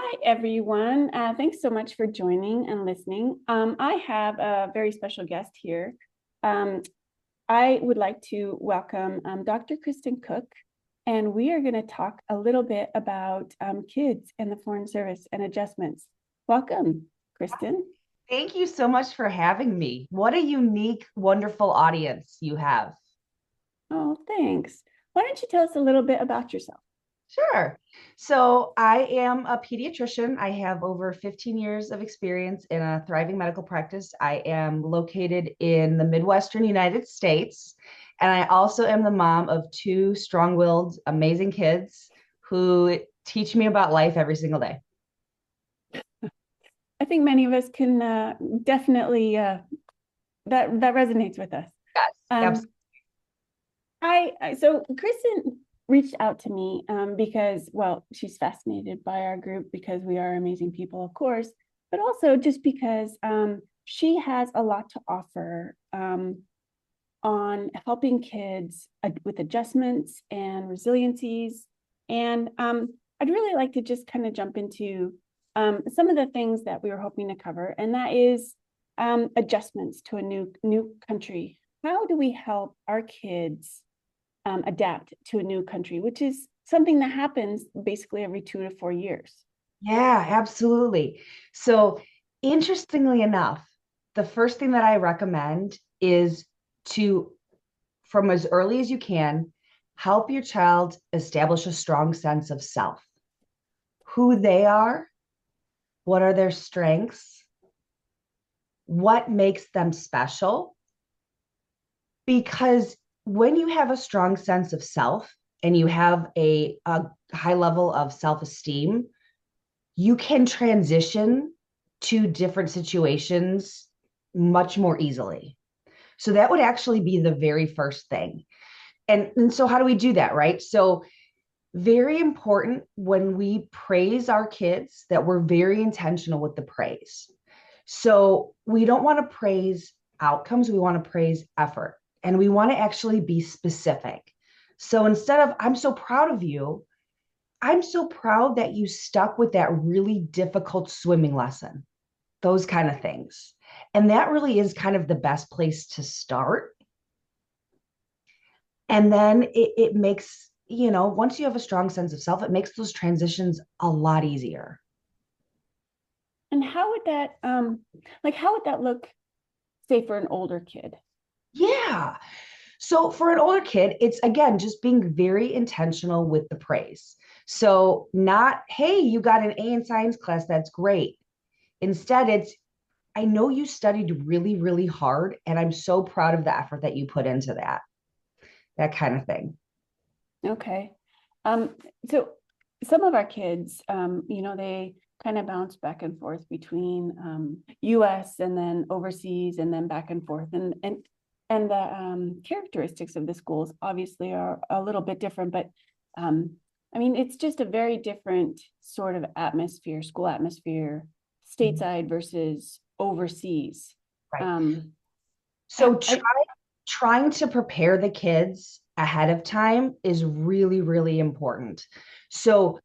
Hi, everyone. Thanks so much for joining and listening. I have a very special guest here. Um, I would like to welcome Dr. Kristen Cook, and we are going to talk a little bit about kids and the Foreign Service and adjustments. Welcome, Kristen. Thank you so much for having me. What a unique, wonderful audience you have. Oh, thanks. Why don't you tell us a little bit about yourself? Sure. So, I am a pediatrician. I have over 15 years of experience in a thriving medical practice. I am located in the Midwestern United States, and I also am the mom of two strong willed, amazing kids who teach me about life every single day. I think many of us can definitely that resonates with us. Yes, Um, absolutely. so Kristen reached out to me because, well, she's fascinated by our group because we are amazing people, of course, but also just because she has a lot to offer on helping kids with adjustments and resiliencies. And I'd really like to just kind of jump into some of the things that we were hoping to cover, and that is adjustments to a new country. How do we help our kids adapt to a new country, which is something that happens basically every 2 to 4 years? Yeah, absolutely. So, interestingly enough, the first thing that I recommend is to, from as early as you can, help your child establish a strong sense of self, who they are, what are their strengths, what makes them special. Because when you have a strong sense of self and you have a high level of self esteem, you can transition to different situations much more easily. So that would actually be the very first thing. And so how do we do that, right? So very important when we praise our kids that we're very intentional with the praise. So we don't want to praise outcomes, we want to praise effort. And we want to actually be specific. So instead of, I'm so proud of you, I'm so proud that you stuck with that really difficult swimming lesson, those kind of things. And that really is kind of the best place to start. And then it makes, once you have a strong sense of self, it makes those transitions a lot easier. And how would that how would that look, say, for an older kid? Yeah. So for an older kid, it's again just being very intentional with the praise. So, not, hey, you got an A in science class, that's great. Instead, it's, I know you studied really, really hard, and I'm so proud of the effort that you put into that kind of thing. Okay. Um, so some of our kids, they kind of bounce back and forth between US and then overseas and then back and forth. And the characteristics of the schools obviously are a little bit different, but I mean, it's just a very different sort of atmosphere, school atmosphere, Mhm. stateside versus overseas. Right. Um, So I, trying to prepare the kids ahead of time is really, really important. So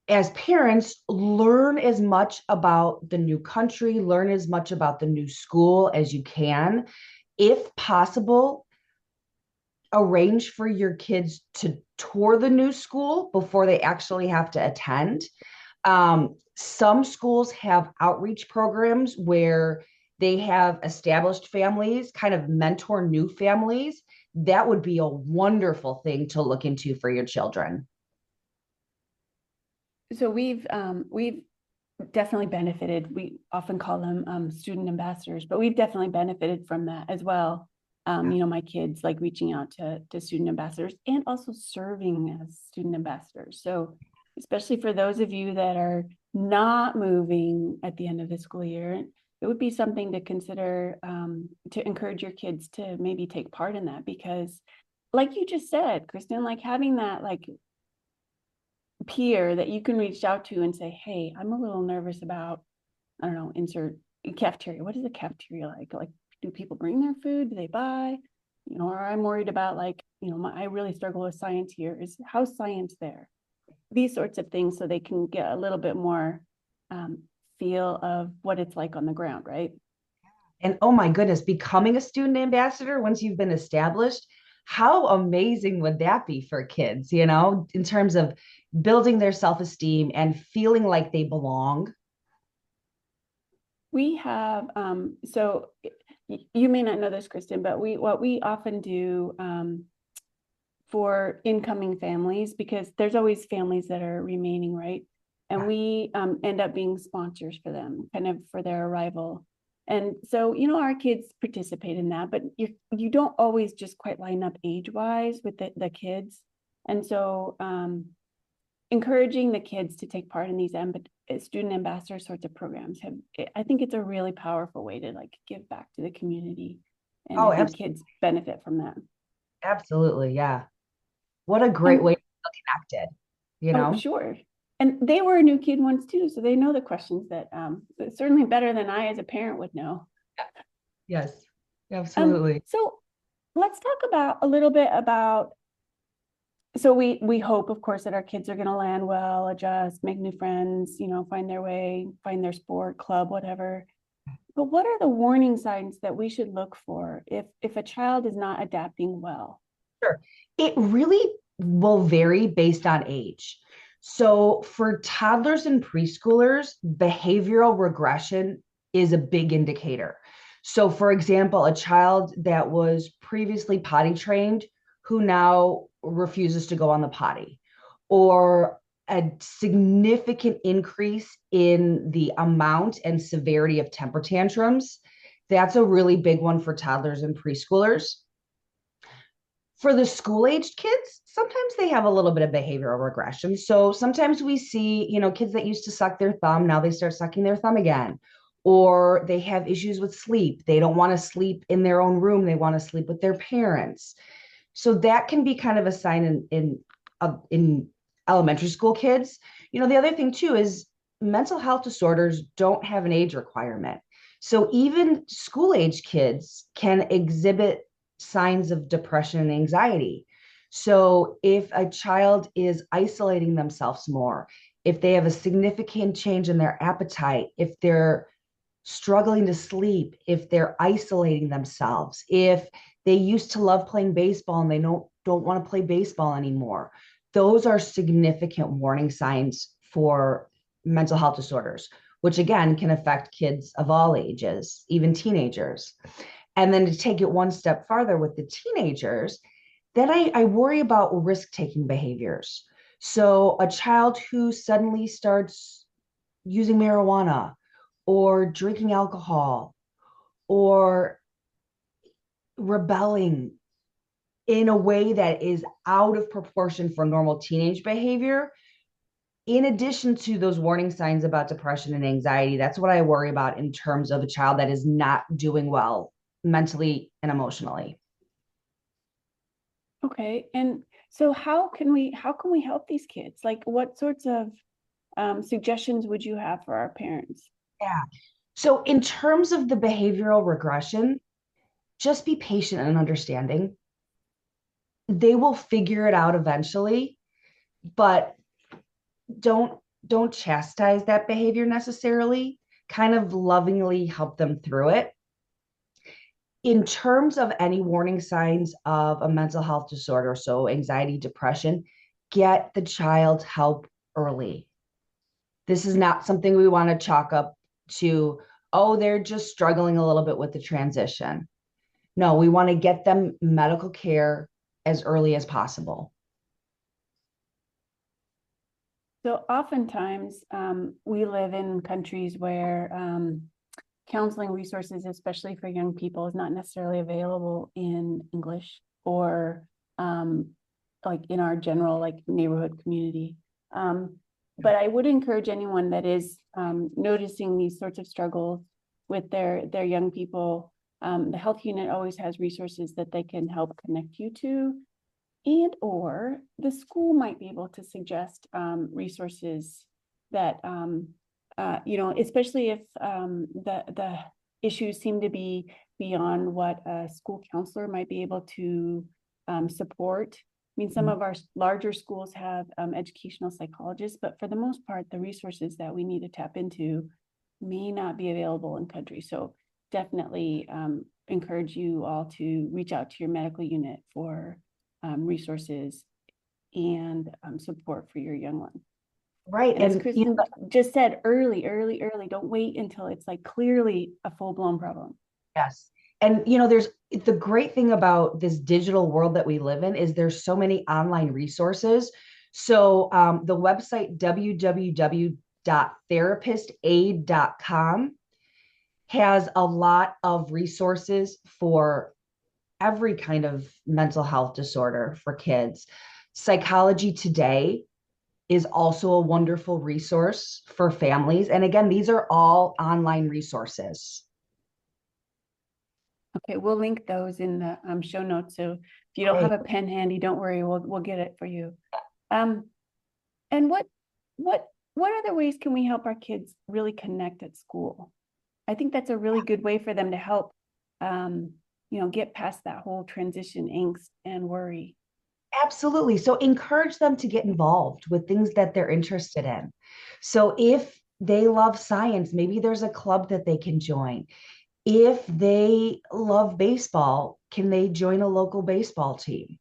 as parents, learn as much about the new country, learn as much about the new school as you can. If possible, arrange for your kids to tour the new school before they actually have to attend. Some schools have outreach programs where they have established families kind of mentor new families. That would be a wonderful thing to look into for your children. so we've definitely benefited. We often call them student ambassadors, but we've definitely benefited from that as well. My kids like reaching out to student ambassadors and also serving as student ambassadors. So, especially for those of you that are not moving at the end of the school year, it would be something to consider to encourage your kids to maybe take part in that because, like you just said, Kristen, like having that like peer that you can reach out to and say, hey, I'm a little nervous about, I don't know, insert cafeteria. What is a cafeteria like? Like, do people bring their food? Do they buy? Or I'm worried about like, I really struggle with science here. How's science there? these sorts of things so they can get a little bit more feel of what it's like on the ground, right? And oh my goodness, becoming a student ambassador once you've been established, how amazing would that be for kids, in terms of building their self-esteem and feeling like they belong? We have, so you may not know this, Kristen, but what we often do for incoming families, because there's always families that are remaining, right? And we end up being sponsors for them, kind of for their arrival. And so, our kids participate in that, but you don't always just quite line up age-wise with the kids. And so encouraging the kids to take part in these student ambassador sorts of programs I think it's a really powerful way to like give back to the community. And Oh, I think kids benefit from that. absolutely. Yeah. What a great And way to feel connected, you oh, know? sure. And they were a new kid once too, so they know the questions that certainly better than I as a parent would know. Yes, absolutely. So let's talk about a little bit about. So we hope, of course, that our kids are going to land well, adjust, make new friends, find their way, find their sport, club, whatever. But what are the warning signs that we should look for if a child is not adapting well? Sure. It really will vary based on age. So for toddlers and preschoolers, behavioral regression is a big indicator. So, for example, a child that was previously potty trained who now refuses to go on the potty, or a significant increase in the amount and severity of temper tantrums. That's a really big one for toddlers and preschoolers. For the school-aged kids, sometimes they have a little bit of behavioral regression. So sometimes we see, kids that used to suck their thumb, now they start sucking their thumb again. Or they have issues with sleep. They don't want to sleep in their own room. They want to sleep with their parents. So that can be kind of a sign in elementary school kids. The other thing too is mental health disorders don't have an age requirement. So even school-age kids can exhibit signs of depression and anxiety. So if a child is isolating themselves more, if they have a significant change in their appetite, if they're struggling to sleep, if they're isolating themselves, if they used to love playing baseball and they don't want to play baseball anymore, those are significant warning signs for mental health disorders, which again can affect kids of all ages, even teenagers. And then to take it one step farther with the teenagers, then I worry about risk-taking behaviors. So a child who suddenly starts using marijuana or drinking alcohol or rebelling in a way that is out of proportion for normal teenage behavior, in addition to those warning signs about depression and anxiety, that's what I worry about in terms of a child that is not doing well mentally and emotionally. Okay. And so how can we help these kids? Like what sorts of suggestions would you have for our parents? Yeah. So, in terms of the behavioral regression, just be patient and understanding. They will figure it out eventually, but don't don't chastise that behavior necessarily. Kind of lovingly help them through it. In terms of any warning signs of a mental health disorder, so anxiety, depression, get the child help early. This is not something we want to chalk up to, oh, they're just struggling a little bit with the transition. No, we want to get them medical care as early as possible. So oftentimes we live in countries where counseling resources, especially for young people, is not necessarily available in English or like in our general like neighborhood community. But I would encourage anyone that is noticing these sorts of struggles with their young people. The health unit always has resources that they can help connect you to, and or the school might be able to suggest resources that especially if the issues seem to be beyond what a school counselor might be able to support. mean, some of our larger schools have educational psychologists, but for the most part, the resources that we need to tap into may not be available in country. So definitely encourage you all to reach out to your medical unit for resources and support for your young one. Right. And as And Kristen just said, early, early, early. Don't wait until it's like clearly a full-blown problem. yes. And there's the great thing about this digital world that we live in is there's so many online resources. So the website www.therapistaid.com has a lot of resources for every kind of mental health disorder for kids. Psychology Today is also a wonderful resource for families. And again, these are all online resources. Okay, we'll link those in the show notes. So if you don't Great. have a pen handy, don't worry, we'll get it for you. Um, and what other ways can we help our kids really connect at school? I think that's a really good way for them to help, get past that whole transition angst and worry. Absolutely. So encourage them to get involved with things that they're interested in. So if they love science, maybe there's a club that they can join. If they love baseball, can they join a local baseball team?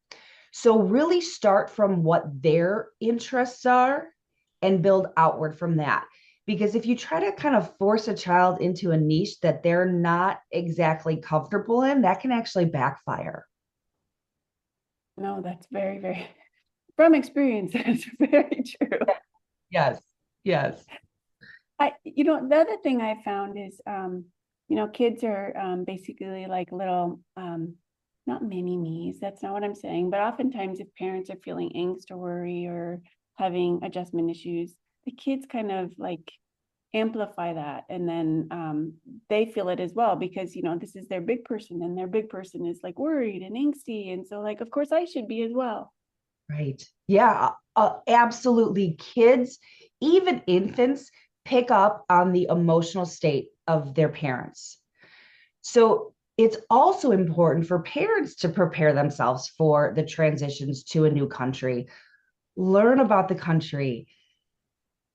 So really start from what their interests are and build outward from that. Because if you try to kind of force a child into a niche that they're not exactly comfortable in, that can actually backfire. No, that's very, very, from experience, that's very true. Yes. Yes. The other thing I found is, kids are basically like little, not mini me's, that's not what I'm saying, but oftentimes if parents are feeling angst or worry or having adjustment issues, the kids kind of like amplify that. And then they feel it as well because, this is their big person and their big person is like worried and angsty. And so like, of course I should be as well. Right. Yeah, absolutely. Kids, even infants, pick up on the emotional state of their parents. So it's also important for parents to prepare themselves for the transitions to a new country, learn about the country,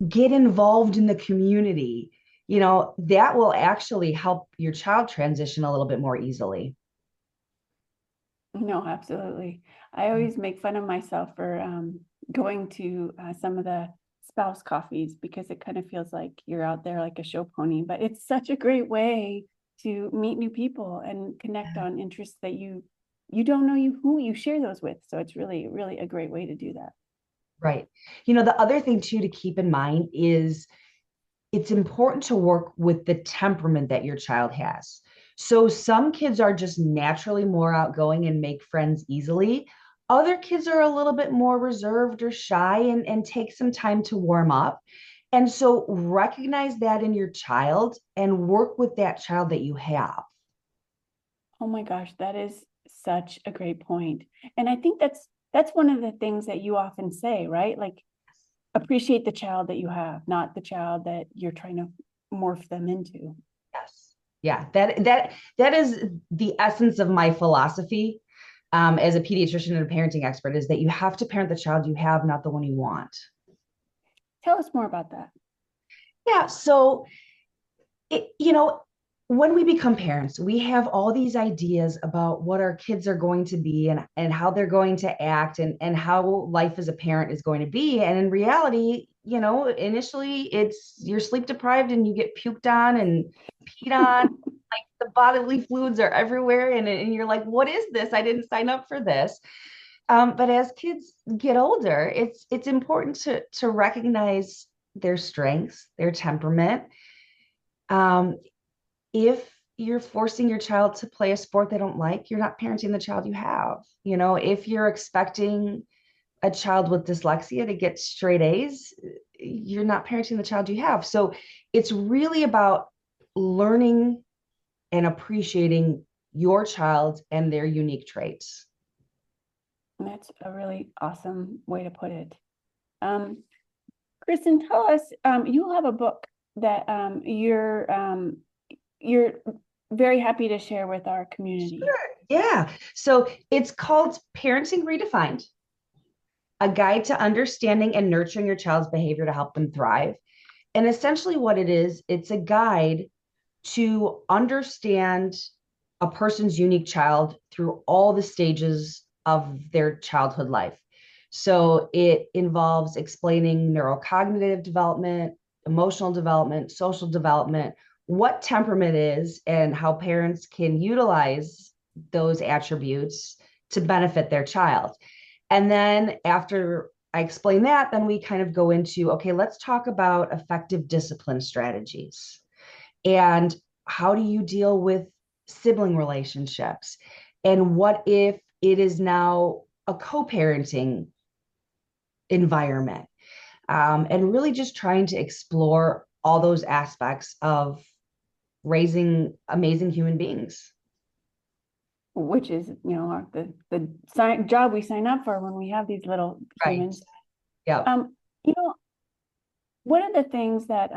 get involved in the community. That will actually help your child transition a little bit more easily. No, absolutely. I always make fun of myself for going to some of the spouse coffees because it kind of feels like you're out there like a show pony, but it's such a great way to meet new people and connect on interests that you don't know who you share those with. So it's really, really a great way to do that. Right. The other thing too to keep in mind is it's important to work with the temperament that your child has. So some kids are just naturally more outgoing and make friends easily. Other kids are a little bit more reserved or shy and take some time to warm up. And so recognize that in your child and work with that child that you have. Oh my gosh, that is such a great point. And I think that's one of the things that you often say, right? Like appreciate the child that you have, not the child that you're trying to morph them into. Yes. Yeah, that is the essence of my philosophy as a pediatrician and a parenting expert is that you have to parent the child you have, not the one you want. Tell us more about that. Yeah, so it, when we become parents, we have all these ideas about what our kids are going to be and how they're going to act and how life as a parent is going to be. And in reality, initially it's you're sleep deprived and you get puked on and peed on. Like the bodily fluids are everywhere. And you're like, what is this? I didn't sign up for this. But as kids get older, it's important to recognize their strengths, their temperament. Um, if you're forcing your child to play a sport they don't like, you're not parenting the child you have. If you're expecting a child with dyslexia to get straight A's, you're not parenting the child you have. So it's really about learning and appreciating your child and their unique traits. And that's a really awesome way to put it. Kristen, tell us, you have a book that you're very happy to share with our community. Sure. Yeah. So it's called Parenting Redefined. a guide to understanding and nurturing your child's behavior to help them thrive. And essentially, what it is, it's a guide to understand a person's unique child through all the stages of their childhood life. So it involves explaining neurocognitive development, emotional development, social development, what temperament is, and how parents can utilize those attributes to benefit their child. And then after I explain that, then we kind of go into, okay, let's talk about effective discipline strategies. And how do you deal with sibling relationships? And what if it is now a co-parenting environment? And really just trying to explore all those aspects of raising amazing human beings. Which is, the job we sign up for when we have these little Right. humans. Yeah. You know, one of the things that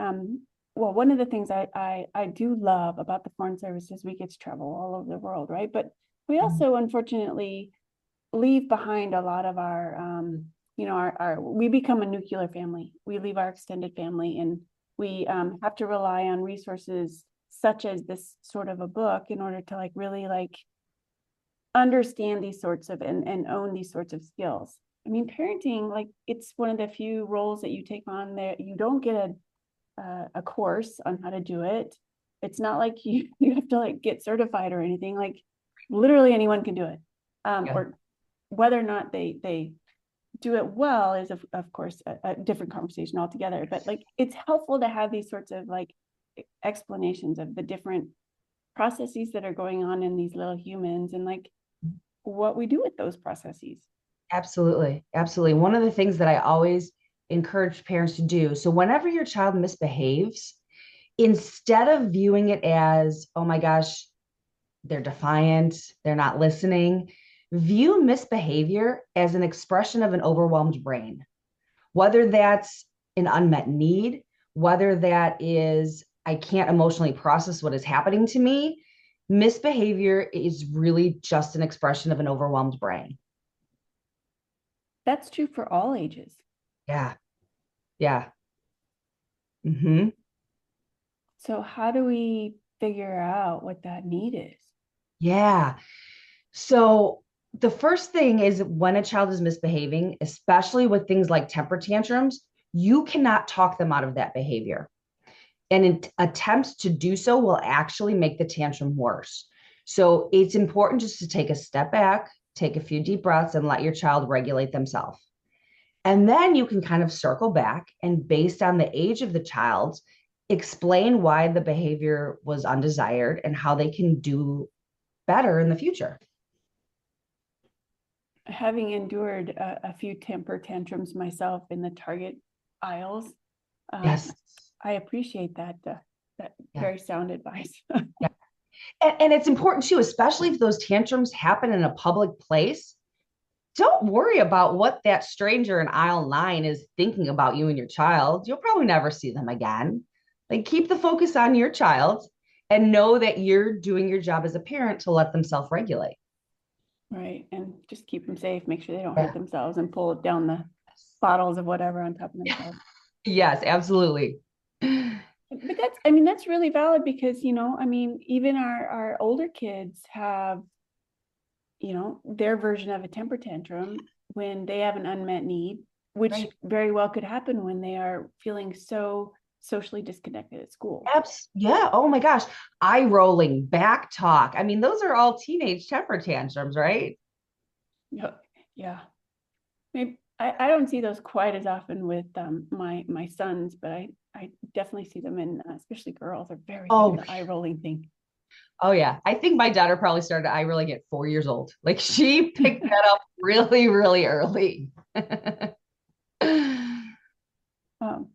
one of the things I do love about the Foreign Service is we get to travel all over the world, right? But we also unfortunately leave behind a lot of our we become a nuclear family. We leave our extended family, and we have to rely on resources such as this sort of a book in order to really understand these sorts of and own these sorts of skills. I mean, parenting, it's one of the few roles that you take on that you don't get a course on how to do it. It's not like you have to get certified or anything. Literally anyone can do it. Or whether or not they do it well is of course a different conversation altogether. But it's helpful to have these sorts of explanations of the different processes that are going on in these little humans, and what we do with those processes. Absolutely. Absolutely. One of the things that I always encourage parents to do, so whenever your child misbehaves, instead of viewing it as, oh my gosh, they're defiant, they're not listening, view misbehavior as an expression of an overwhelmed brain, whether that's an unmet need, whether that is, I can't emotionally process what is happening to me. Misbehavior is really just an expression of an overwhelmed brain. That's true for all ages. Yeah. Yeah. Hmm. So how do we figure out what that need is? Yeah. So the first thing is when a child is misbehaving, especially with things like temper tantrums, you cannot talk them out of that behavior. And attempts to do so will actually make the tantrum worse. So it's important just to take a step back, take a few deep breaths, and let your child regulate themselves. And then you can kind of circle back and, based on the age of the child, explain why the behavior was undesired and how they can do better in the future. Having endured a few temper tantrums myself in the Target aisles, Yes. I appreciate that Yeah. very sound advice. Yeah. And it's important too, especially if those tantrums happen in a public place. Don't worry about what that stranger in aisle 9 is thinking about you and your child. You'll probably never see them again. Keep the focus on your child and know that you're doing your job as a parent to let them self-regulate. Right. And just keep them safe, make sure they don't Yeah. hurt themselves and pull down the bottles of whatever on top of themselves. Yes, absolutely. But that's really valid because, even our older kids have, their version of a temper tantrum when they have an unmet need, which Right. very well could happen when they are feeling so socially disconnected at school. Yeah. Oh my gosh. Eye rolling, back talk. I mean, those are all teenage temper tantrums, right? Yeah. Yeah. Maybe I don't see those quite as often with my sons, but I definitely see them in especially girls are very good Oh, at the eye rolling thing. oh yeah. I think my daughter probably started eye rolling at 4 years old. She picked that up really, really early. Um,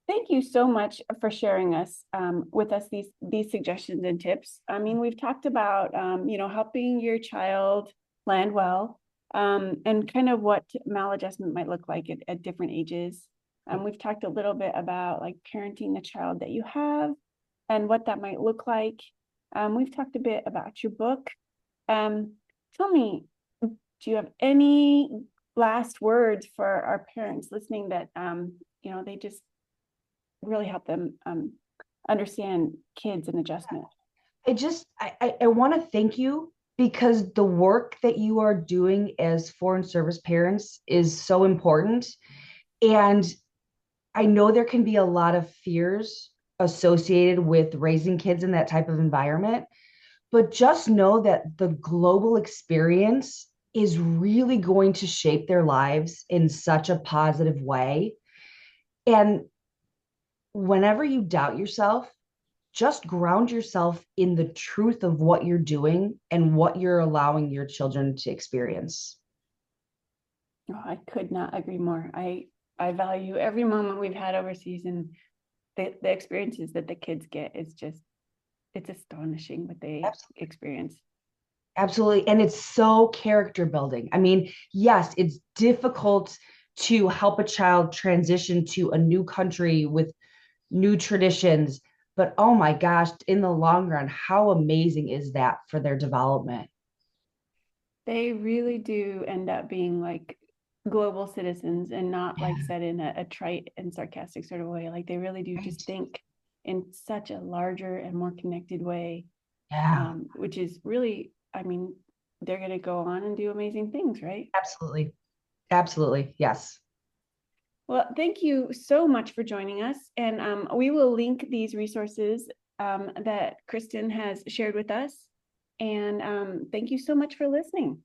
Thank you so much for sharing us with us these suggestions and tips. I mean, we've talked about helping your child land well, and kind of what maladjustment might look like at different ages. We've talked a little bit about parenting the child that you have and what that might look like. We've talked a bit about your book. Tell me, do you have any last words for our parents listening that, they just really help them understand kids and adjustment? I want to thank you because the work that you are doing as foreign service parents is so important. And I know there can be a lot of fears associated with raising kids in that type of environment, but just know that the global experience is really going to shape their lives in such a positive way. And whenever you doubt yourself, just ground yourself in the truth of what you're doing and what you're allowing your children to experience. Oh, I could not agree more. I value every moment we've had overseas, and the experiences that the kids get is just, it's astonishing what they Absolutely. experience. Absolutely. And it's so character building. I mean, yes, it's difficult to help a child transition to a new country with new traditions, but oh my gosh, in the long run, how amazing is that for their development? They really do end up being like global citizens, and not like Yeah, said in a trite and sarcastic sort of way. Like they really do just right. think in such a larger and more connected way, Yeah, which is really, I mean, they're going to go on and do amazing things, right? absolutely. Absolutely. Yes. Well, thank you so much for joining us. And we will link these resources that Kristen has shared with us. And thank you so much for listening.